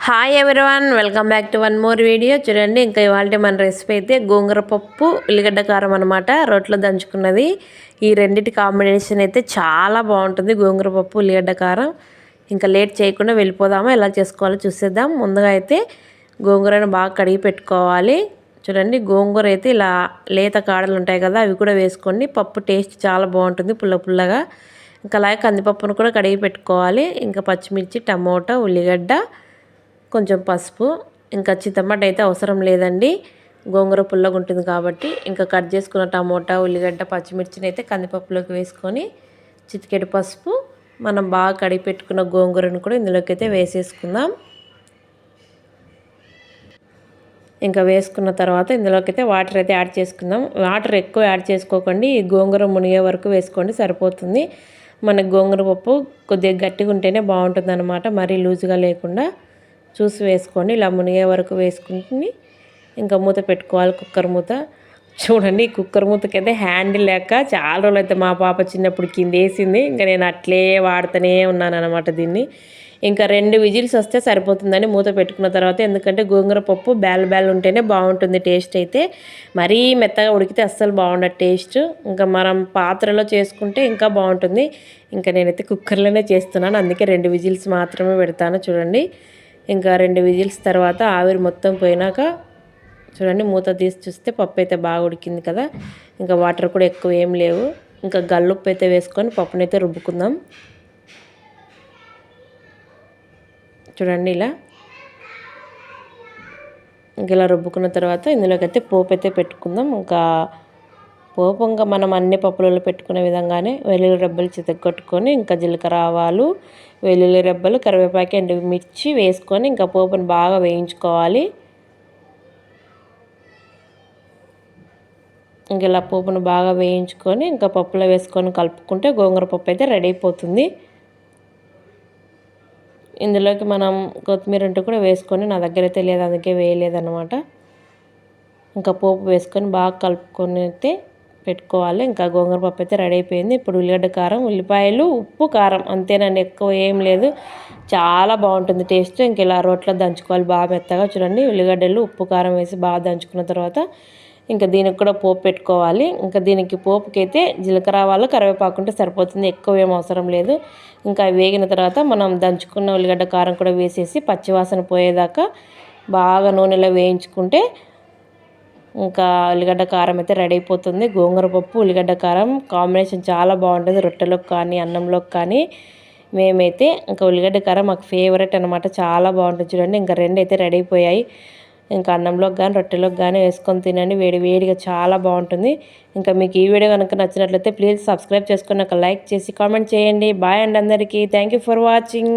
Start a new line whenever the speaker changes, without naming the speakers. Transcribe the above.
Hi everyone, welcome back to one more video. చూడండి, ఇంకా ఇవాళ మన రెసిపీ అయితే గోంగూర పప్పు ఉల్లిగడ్డ కారం అనమాట. రోట్లో దంచుకున్నది. ఈ రెండింటి కాంబినేషన్ అయితే చాలా బాగుంటుంది, గోంగూర పప్పు ఉల్లిగడ్డ కారం. ఇంకా లేట్ చేయకుండా వెళ్ళిపోదామా, ఎలా చేసుకోవాలో చూసేద్దాం. ముందుగా అయితే గోంగూరను బాగా కడిగి పెట్టుకోవాలి. చూడండి, గోంగూర అయితే ఇలా లేత కాడలు ఉంటాయి కదా, అవి కూడా వేసుకోండి. పప్పు టేస్ట్ చాలా బాగుంటుంది, పుల్ల పుల్లగా. ఇంకా అలాగే కందిపప్పును కూడా కడిగి పెట్టుకోవాలి. ఇంకా పచ్చిమిర్చి, టమోటా, ఉల్లిగడ్డ, కొంచెం పసుపు, ఇంకా చింతపండు అయితే అవసరం లేదండి, గోంగూర పుల్లగా ఉంటుంది కాబట్టి. ఇంకా కట్ చేసుకున్న టమోటా, ఉల్లిగడ్డ, పచ్చిమిర్చిని అయితే కందిపప్పులోకి వేసుకొని చిటికెడు పసుపు, మనం బాగా కడిగి పెట్టుకున్న గోంగూరను కూడా ఇందులోకి అయితే వేసేసుకుందాం. ఇంకా వేసుకున్న తర్వాత ఇందులోకి అయితే వాటర్ అయితే యాడ్ చేసుకుందాం. వాటర్ ఎక్కువ యాడ్ చేసుకోకండి, ఈ గోంగూర మునిగే వరకు వేసుకోండి, సరిపోతుంది. మనకు గోంగూర పప్పు కొద్దిగా గట్టిగా ఉంటేనే బాగుంటుంది అనమాట, మరీ లూజుగా లేకుండా చూసి వేసుకోండి. ఇలా మునిగే వరకు వేసుకుని ఇంకా మూత పెట్టుకోవాలి, కుక్కర్ మూత. చూడండి, కుక్కర్ మూతకైతే హ్యాండిల్ లేక చాలా రోజులు అయితే మా పాప చిన్నప్పుడు కింద వేసింది. ఇంకా నేను అట్లే వాడుతూనే ఉన్నాను అనమాట దీన్ని. ఇంకా 2 విజిల్స్ వస్తే సరిపోతుందని మూత పెట్టుకున్న తర్వాత, ఎందుకంటే గోంగూర పప్పు బ్యాల్ ఉంటేనే బాగుంటుంది టేస్ట్ అయితే. మరీ మెత్తగా ఉడికితే అస్సలు బాగుండదు టేస్ట్. ఇంకా మనం పాత్రలో చేసుకుంటే ఇంకా బాగుంటుంది. ఇంకా నేనైతే కుక్కర్లోనే చేస్తున్నాను, అందుకే 2 విజిల్స్ మాత్రమే పెడతాను. చూడండి, ఇంకా 2 విజిల్స్ తర్వాత ఆవిరి మొత్తం పోయినాక చూడండి, మూత తీసి చూస్తే పప్పు అయితే బాగా ఉడికింది కదా. ఇంకా వాటర్ కూడా ఎక్కువ ఏం లేవు. ఇంకా గల్లుప్పు అయితే వేసుకొని పప్పునైతే రుబ్బుకుందాం. చూడండి, ఇలా రుబ్బుకున్న తర్వాత ఇందులోకి అయితే పోపు అయితే పెట్టుకుందాం. ఇంకా పోపు ఇంకా మనం అన్ని పప్పులలో పెట్టుకునే విధంగానే వెల్లుల్లి రెబ్బలు చితగొట్టుకొని, ఇంకా జీలకర్ర, ఆవాలు, వెల్లుల్లి రెబ్బలు, కరివేపాకు, ఎండుమిర్చి వేసుకొని ఇంకా పోపుని బాగా వేయించుకోవాలి. ఇంక ఇలా పోపును బాగా వేయించుకొని ఇంకా పప్పులో వేసుకొని కలుపుకుంటే గోంగూర పప్పు అయితే రెడీ అయిపోతుంది. ఇందులోకి మనం కొత్తిమీర ఉంటే కూడా వేసుకొని, నా దగ్గర అయితే లేదు అందుకే వేయలేదన్నమాట. ఇంకా పోపు వేసుకొని బాగా కలుపుకొని అయితే పెట్టుకోవాలి. ఇంకా గోంగూర పప్పు అయితే రెడీ అయిపోయింది. ఇప్పుడు ఉల్లిగడ్డ కారం, ఉల్లిపాయలు, ఉప్పు, కారం అంతేనండి, ఎక్కువ ఏం లేదు. చాలా బాగుంటుంది టేస్ట్. ఇంక ఇలా రోట్లో దంచుకోవాలి బాగా మెత్తగా. చూడండి, ఉల్లిగడ్డలు, ఉప్పు, కారం వేసి బాగా దంచుకున్న తర్వాత ఇంకా దీనికి కూడా పోపు పెట్టుకోవాలి. ఇంకా దీనికి పోపుకి అయితే జీలకర్ర, ఆవాలు, కరివేపాకు ఉంటే సరిపోతుంది, ఎక్కువ ఏం అవసరం లేదు. ఇంకా వేగిన తర్వాత మనం దంచుకున్న ఉల్లిగడ్డ కారం కూడా వేసేసి పచ్చివాసన పోయేదాకా బాగా నూనెలో వేయించుకుంటే ఇంకా ఉల్లిగడ్డ కారం అయితే రెడీ అయిపోతుంది. గోంగూర పప్పు ఉల్లిగడ్డ కారం కాంబినేషన్ చాలా బాగుంటుంది, రొట్టెలోకి కానీ అన్నంలోకి కానీ. మేమైతే ఇంకా ఉల్లిగడ్డ కారం మాకు ఫేవరెట్ అనమాట, చాలా బాగుంటుంది. చూడండి, ఇంకా 2 అయితే రెడీ అయిపోయాయి. ఇంకా అన్నంలోకి కానీ రొట్టెలోకి కానీ వేసుకొని తినండి, వేడి వేడిగా చాలా బాగుంటుంది. ఇంకా మీకు ఈ వీడియో కనుక నచ్చినట్లయితే ప్లీజ్ సబ్స్క్రైబ్ చేసుకొని నాకు లైక్ చేసి కామెంట్ చేయండి. బాయ్ అండి అందరికీ, థ్యాంక్ యూ ఫర్ వాచింగ్.